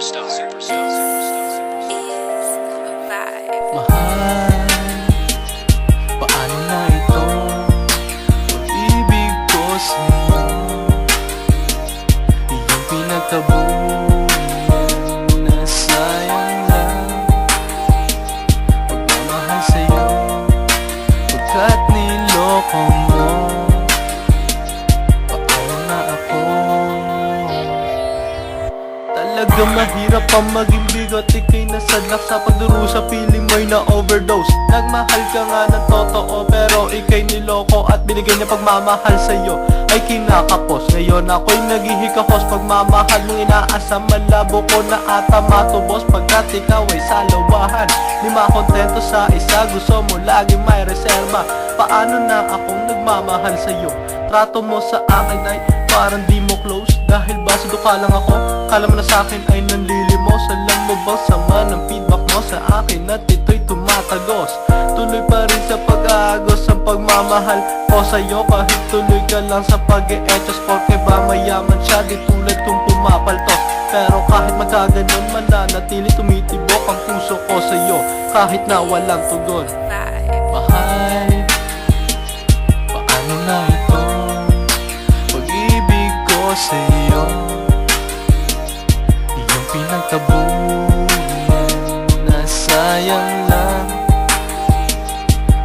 Mahal, paano na ito? Pag-ibig ko sa'yo, iyong pinagtabunan na sayang lang. Pagmamahal sa'yo, pagkat niloko mo. Paano na ako? Talagang mahirap pa maging bigot, ika'y nasadlak sa pagdurusa, feeling mo'y na-overdose. Nagmahal ka nga ng totoo, pero ika'y niloko at binigay niya pagmamahal sa'yo ay kinakapos. Ngayon ako'y naghihikahos, pagmamahal mong inaasam, malabo ko na ata matubos. Pagkat ikaw ay salawahan, di makontento sa isa, gusto mo lagi may reserba. Paano na akong nagmamahal sa'yo? Trato mo sa akin ay parang di mo close, dahil ba suduka lang ako? Kala mo na sa'kin ay nanlilimos. Alam mo bang sama ng feedback mo sa akin at ito'y tumatagos? Tuloy pa rin sa pag-aagos ang pagmamahal ko sa'yo, kahit tuloy ka lang sa pag-e-etos. Porque ba mayaman siya, di tulad kong pumapaltos. Pero kahit magkaganon, mananatili tumitibok ang puso ko sa'yo, kahit na walang tugon. Mahal, paano na ito? Pag-ibig ko sa'yo, iyong pinagtabunan na sayang lang.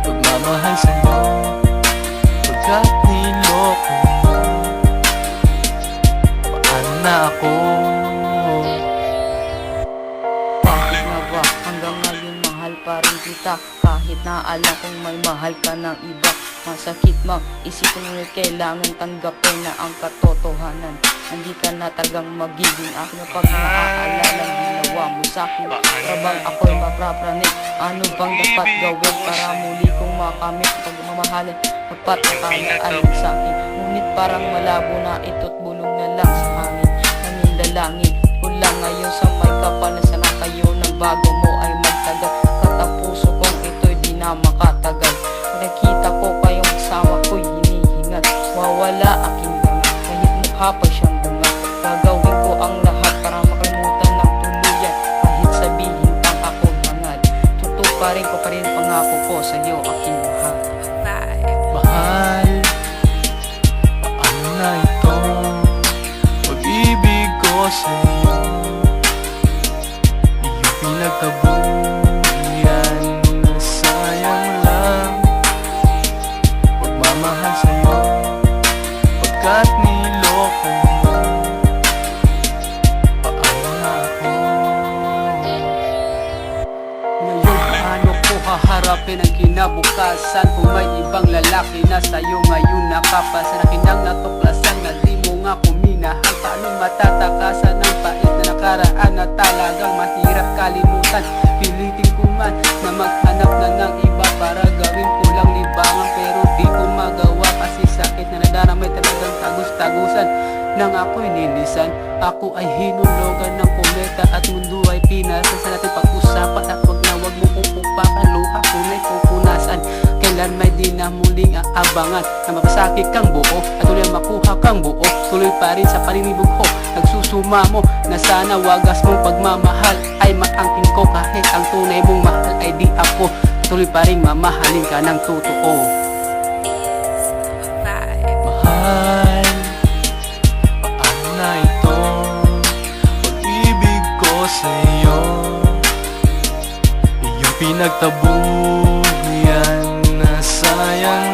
Pagmamahal sa'yo, pagkat niloko mo. Paano na ako? Bakit nga ba hanggang ngayon mahal pa rin kita? Kahit na alam kong may mahal ka ng iba. Masakit mang isipin ngunit kailangan tanggapin na ang katotohanan. Hindi ka na talagang magiging akin pag naaalala ang ginawa mo sa'kin. Parang ako'y maprapraning. Ano bang dapat gawin para muli kong makamit ang pagmamahalin? Magpatakalaan sa'kin, ngunit parang malabo na ito't bulong na lang sa hangin. Nanging dalangin ko lang ngayon sa may kapal na sana kayo ng bago mo ay magtagal. Katapuso kong ito'y di na makatagal. Nakita ko kayong kasama ko'y hinihingat. Wawala aking dama, kahit mukha pa siyang bunga. Gagawin ko ang lahat para makalimutan ng tuluyan. Kahit sabihin pang ako hangad, tutuparin ko pa rin pangako ko sa'yo aking mahal. Mahal, paano na ito? Pag-ibig ko sa'yo, iyong pinagtabunan na sayang lang. Pagmamahal sa'yo, pagkat niloko mo. Paano na ako? Ngayon paano ko haharapin ang kinabukasan kung may ibang lalaki na sa'yo ngayon nakapasan? Akin ang natuklasan na di mo nga kuminahal. Paano matatakasan ang pait na nakaraan na talagang mahirap kalimutan? Pilitin ko man na maghanap na ng iba para gawin ko lang libangan, pero di ko magawa kasi sakit na nadaramay talagang tagus-tagusan. Nang ako'y nilisan, ako ay hinulugan ng kometa at mundo ay pinasa sa natin pag-usapan. At wag na wag mo kong upakan, luha ko na'y pupunasan. Kailan may di na muling aabangan na mapasakit kang buo at tuloy makuha kang buo. Tuloy pa rin sa paninibog ko, nagsusuma mo na sana wagas mong pagmamahal ay maangkin ko. Kahit ang tunay mong mahal ay di ako, tuloy pa rin mamahalin ka ng totoo. Mahal, paano na ito? Pag-ibig ko sa'yo, iyong pinagtabunan na sayang